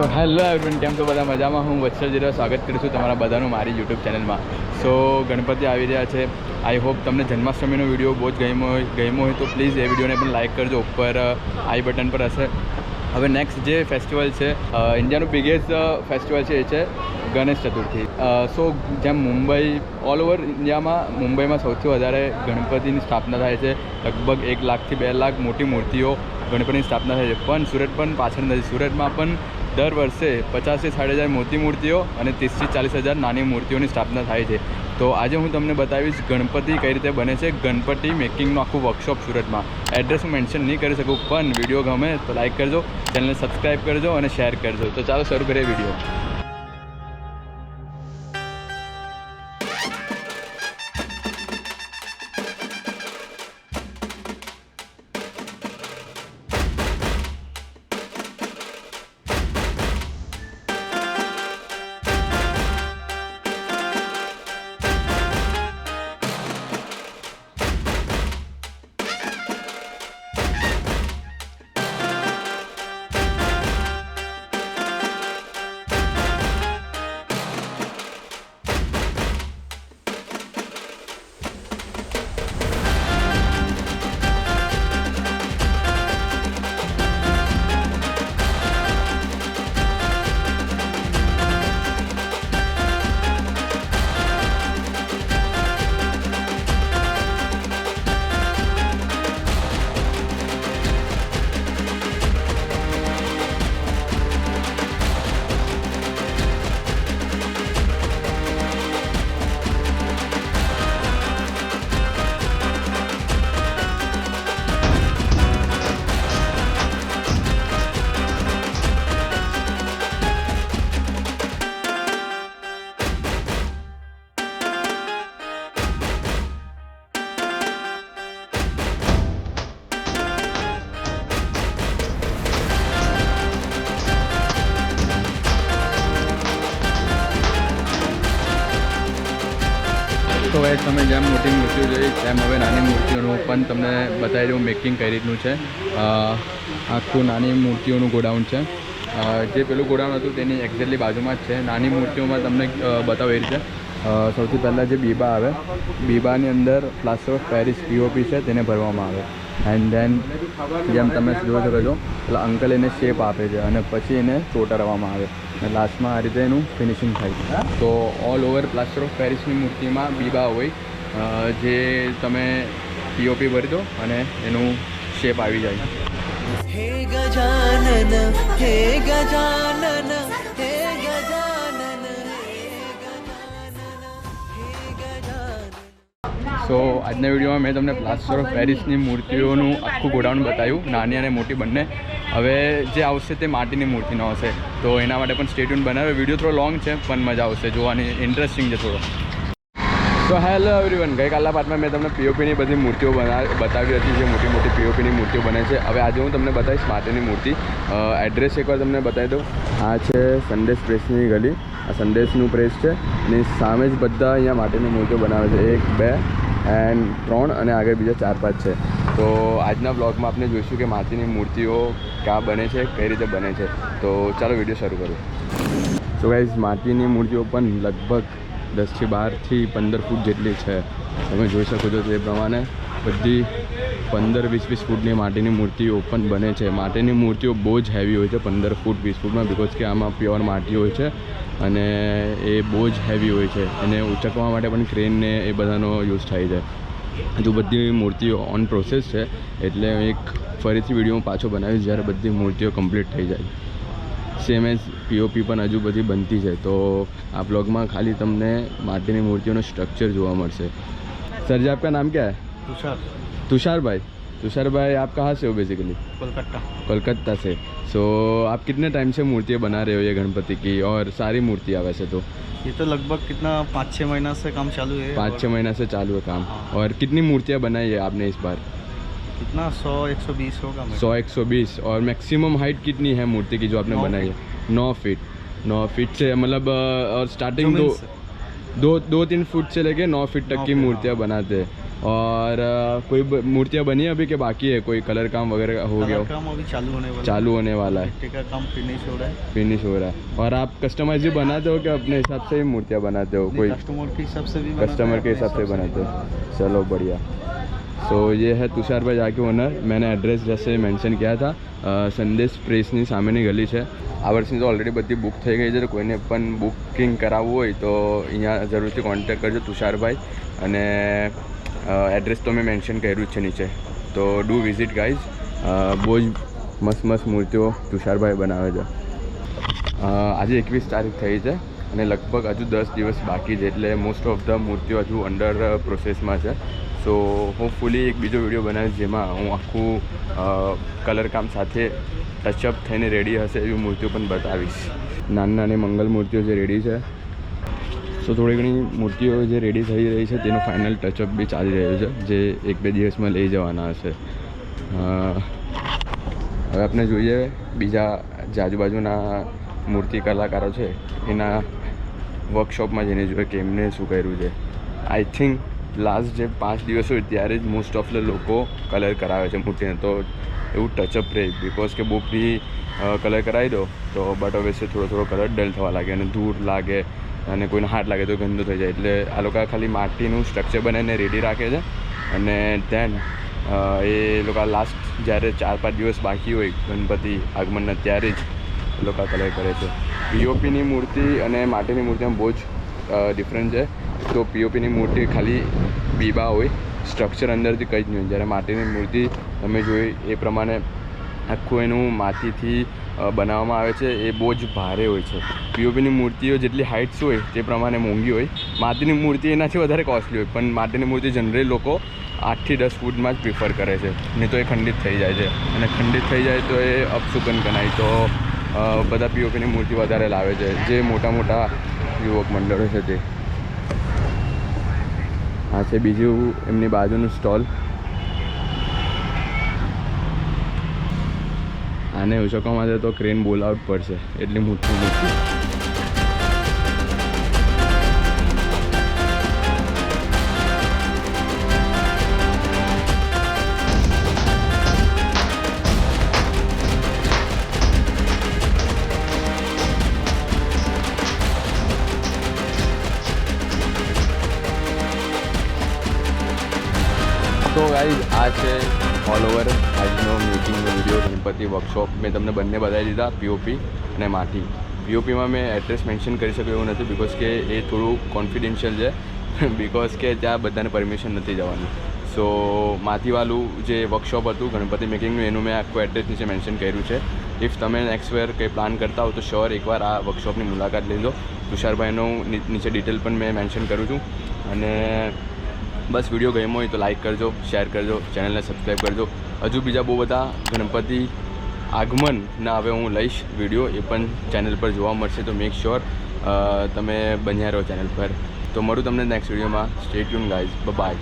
So hello everyone, કેમ છો બધા? મજામાં. હું વત્સલ જીરા સ્વાગત કરું છું તમારા બધાનું મારી યુટ્યુબ ચેનલમાં. સો ગણપતિ આવી રહ્યા છે. આઈ હોપ તમને જન્માષ્ટમીનો વિડીયો બહુ જ ગમ્યો હોય તો પ્લીઝ એ વિડીયોને પણ લાઇક કરજો. ઉપર આઈ બટન પર હશે. હવે નેક્સ્ટ જે ફેસ્ટિવલ છે, ઇન્ડિયાનું બિગેસ્ટ ફેસ્ટિવલ છે, એ છે ગણેશ ચતુર્થી. સો જેમ મુંબઈ ઓલ ઓવર ઇન્ડિયામાં મુંબઈમાં સૌથી વધારે ગણપતિની સ્થાપના થાય છે. લગભગ 1 લાખથી 2 લાખ મોટી મૂર્તિઓ ગણપતિની સ્થાપના થાય છે. પણ સુરત પણ પાછળ નથી. સુરતમાં પણ દર વર્ષે 50,000 થી 60,000 મોટી મૂર્તિઓ અને 30,000 થી 40,000 નાની મૂર્તિઓની સ્થાપના થાય છે. તો આજે હું તમને બતાવીશ ગણપતિ કઈ રીતે બને છે. ગણપતિ મેકિંગનો આખું વર્કશોપ સુરતમાં. એડ્રેસ હું મેન્શન નહીં કરી શકું, પણ વિડીયો ગમે તો લાઇક કરજો, ચેનલને સબસ્ક્રાઈબ કરજો અને શેર કરજો. તો ચાલો શરૂ કરીએ વિડીયો. તો એ તમે જેમ મોટી મૂર્તિઓ જોઈ તેમ હવે નાની મૂર્તિઓનું પણ તમને બતાવી દઉં મેકિંગ કઈ રીતનું છે. આખું નાની મૂર્તિઓનું ગોડાઉન છે. જે પેલું ગોડાઉન હતું તેની એક્ઝેક્ટલી બાજુમાં જ છે. નાની મૂર્તિઓમાં તમને બતાવો એ રીતે. સૌથી પહેલાં જે બીબા આવે, બીબાની અંદર પ્લાસ્ટર ઓફ પેરિસ પીઓપી છે તેને ભરવામાં આવે. એન્ડ ધેન જેમ તમે જોઈ શકો છો, પેલા અંકલ એને શેપ આપે છે અને પછી એને ચોંટાડવામાં આવે અને લાસ્ટમાં આ રીતે એનું ફિનિશિંગ થાય. તો ઓલ ઓવર પ્લાસ્ટર ઓફ પેરિસની મૂર્તિમાં બીબા હોય, જે તમે પીઓપી ભરી દો અને એનું શેપ આવી જાય. હે ગજાનન હે ગજાનન હે ગજાનન સો આજના વિડીયોમાં મેં તમને પ્લાસ્ટર ઓફ પેરિસની મૂર્તિઓનું આખું ગોડાઉન બતાવ્યું, નાની અને મોટી બંને. હવે જે આવશે તે માટીની મૂર્તિનો હશે, તો એના માટે પણ સ્ટે ટ્યુન બનાવ્યો. વિડીયો થોડો લોંગ છે પણ મજા આવશે જોવાની, ઇન્ટરેસ્ટિંગ છે થોડો. તો હેલો એવરીવન, ગઈકાલના પાર્ટમાં મેં તમને પીઓપીની બધી મૂર્તિઓ બતાવી હતી, જે મોટી મોટી પીઓપીની મૂર્તિઓ બને છે. હવે આજે હું તમને બતાવીશ માટીની મૂર્તિ. એડ્રેસ એકવાર તમને બતાવી દઉં. આ છે સંદેશ પ્રેસની ગલી. આ સંદેશનું પ્રેસ છે અને સામે જ બધા અહીંયા માટીની મૂર્તિઓ બનાવે છે. 1 2 એન્ડ 3 અને આગળ બીજા 4 5 છે. તો આજના બ્લોગમાં આપણે જોઈશું કે માટીની મૂર્તિઓ ક્યાં બને છે, કઈ રીતે બને છે. તો ચાલો વિડીયો શરૂ કરું. સો ગાઈઝ, માટીની મૂર્તિઓ પણ લગભગ 10 થી 12 થી 15 ફૂટ જેટલી છે. તમે જોઈ શકો છો તે પ્રમાણે બધી 15-20 ફૂટની માટીની મૂર્તિઓ પણ બને છે. માટીની મૂર્તિઓ બહુ જ હેવી હોય છે, 15 ફૂટ 20 ફૂટમાં, બિકોઝ કે આમાં પ્યોર માટી હોય છે અને એ બહુ જ હેવી હોય છે. એને ઉચકવા માટે પણ ક્રેનને એ બધાનો યુઝ થાય છે. હજુ બધી મૂર્તિઓ ઓન પ્રોસેસ છે, એટલે એક ફરીથી વિડીયો પાછો બનાવીશ જ્યારે બધી મૂર્તિઓ કમ્પ્લીટ થઈ જાય. સેમ એઝ પીઓપી પણ હજુ બધી બનતી છે. તો આ બ્લોગમાં ખાલી તમને માટીની મૂર્તિઓનું સ્ટ્રક્ચર જોવા મળશે. सर जी, आपका नाम क्या है? तुषार भाई. तुषार भाई, आप कहाँ से हो बेसिकली? कोलकाता से. सो आप कितने टाइम से मूर्तियाँ बना रहे हो ये गणपति की, और सारी मूर्तियाँ वैसे तो? ये तो लगभग कितना 5-6 महीना से काम चालू है. 5-6 महीना से चालू है काम. और कितनी मूर्तियाँ बनाई है आपने इस बार? कितना 100-120 होगा. 100-120. और मैक्सिमम हाइट कितनी है मूर्ति की जो आपने बनाई है? 9 फीट. 9 फीट से मतलब, और स्टार्टिंग 2-3 फुट से लेके 9 फीट तक की मूर्तियाँ बनाते हैं. और कोई मूर्तियाँ बनी है अभी के बाकी है, कोई कलर काम वगैरह हो गया कलर काम अभी चालू होने वाला है, मिट्टी का काम फिनिश हो रहा है। फिनिश हो रहा है। और आप कस्टमाइज भी बनाते हो कि अपने हिसाब से ही मूर्तियाँ बनाते हो? कोई कस्टमर के हिसाब से भी बनाते हैं, कस्टमर के अपने हिसाब से बनाते हो, चलो बढ़िया। सो ये है तुषार भाई जाके ओनर। मैंने एड्रेस जैसे મેન્શન किया था, સંદેશ પ્રેસની સામેની ગલી છે। આ વર્ષની તો ઓલરેડી બધી બુક થઈ ગઈ છે, તો કોઈને પણ બુકિંગ કરાવવું હોય તો અહીંયા જરૂરથી કોન્ટેક્ટ કરજો તુષારભાઈ, અને એડ્રેસ તો મેં મેન્શન કર્યું જ છે નીચે, તો ડુ વિઝિટ ગાઈઝ। બહુ જ મસ્ત મસ્ત મૂર્તિઓ તુષારભાઈ બનાવે છે। આજે 21 તારીખ થઈ છે અને લગભગ હજુ 10 દિવસ બાકી છે, એટલે મોસ્ટ ઓફ ધ મૂર્તિઓ હજુ અંડર પ્રોસેસમાં છે। સો હોપફુલી એક બીજો વિડીયો બનાવીશ જેમાં હું આખું કલરકામ સાથે ટચઅપ થઈને રેડી હશે એવી મૂર્તિઓ પણ બતાવીશ। નાની નાની મંગલ મૂર્તિઓ જે રેડી છે, સો થોડી ઘણી મૂર્તિઓ જે રેડી થઈ રહી છે તેનું ફાઇનલ ટચઅપ બી ચાલી રહ્યું છે, જે 1-2 દિવસમાં લઈ જવાના હશે। હવે આપણે જોઈએ બીજા જે આજુબાજુના મૂર્તિ કલાકારો છે એના વર્કશોપમાં જઈને જોઈએ કે એમને શું કર્યું છે। આઈ થિંક લાસ્ટ જે 5 દિવસ હોય ત્યારે જ મોસ્ટ ઓફ ધ લોકો કલર કરાવે છે મૂર્તિને, તો એવું ટચઅપ રહે, બિકોઝ કે બહુ બી કલર કરાવી દો તો બટ ઓબ્વિયસલી થોડો કલર ડલ થવા લાગે અને ધૂળ લાગે અને કોઈને હાથ લાગે તો ગંદુ થઈ જાય, એટલે આ લોકો ખાલી માટીનું સ્ટ્રક્ચર બનાવીને રેડી રાખે છે અને ધેન એ લોકો લાસ્ટ જ્યારે 4-5 દિવસ બાકી હોય ગણપતિ આગમનના ત્યારે જ એ લોકો કલર કરે છે। પીઓપીની મૂર્તિ અને માટીની મૂર્તિમાં બહુ જ ડિફરન્ટ છે। તો પીઓપીની મૂર્તિ ખાલી બીબા હોય, સ્ટ્રક્ચર અંદરથી કંઈ જ નહીં હોય, જ્યારે માટીની મૂર્તિ તમે જોઈ એ પ્રમાણે આખું એનું માટીથી બનાવવામાં આવે છે, એ બહુ જ ભારે હોય છે। પીઓપીની મૂર્તિઓ જેટલી હાઇટ્સ હોય તે પ્રમાણે મોંઘી હોય, માટીની મૂર્તિ એનાથી વધારે કોસ્ટલી હોય, પણ માટીની મૂર્તિ જનરલી લોકો 8 થી 10 ફૂટમાં જ પ્રિફર કરે છે, નહીં તો એ ખંડિત થઈ જાય છે, અને ખંડિત થઈ જાય તો એ અપશુકન ગણાય, તો બધા પીઓપીની મૂર્તિ વધારે લાવે છે જે મોટા મોટા યુવક મંડળો છે તે। આ છે બીજું એમની બાજુનું સ્ટોલ। આને ઉચકવા માટે તો ક્રેન બોલાવવું પડશે, એટલી મોટી મૂર્તિ। તો ગાઈઝ આ છે ઓલ ઓવર આજનો મીટિંગનો વિડીયો, ગણપતિ વર્કશોપ। મેં તમને બંને બતાવી દીધા, પીઓપી અને માટી। પીઓપીમાં મેં એડ્રેસ મેન્શન કરી શકું એવું નથી, બિકોઝ કે એ થોડું કોન્ફિડેન્શિયલ છે, બિકોઝ કે ત્યાં બધાને પરમિશન નથી જવાની। સો માટીવાળું જે વર્કશોપ હતું ગણપતિ મેકિંગનું, એનું મેં આખું એડ્રેસ નીચે મેન્શન કર્યું છે। ઇફ તમે નેક્સ્ટ યર કંઈ પ્લાન કરતા હો તો શ્યોર એકવાર આ વર્કશોપની મુલાકાત લેજો। તુષારભાઈનું નીચે ડિટેલ પણ મેં મેન્શન કરું છું, અને બસ વિડીયો ગમ્યો હોય તો લાઇક કરજો, શેર કરજો, ચેનલને સબસ્ક્રાઈબ કરજો। હજુ બીજા બહુ બધા ગણપતિ આગમનના હવે હું લઈશ વિડીયો, એ પણ ચેનલ પર જોવા મળશે, તો મેક શ્યોર તમે બન્યા રહો ચેનલ પર। તો મળું તમને નેક્સ્ટ વિડીયોમાં। Stay tune guys, by.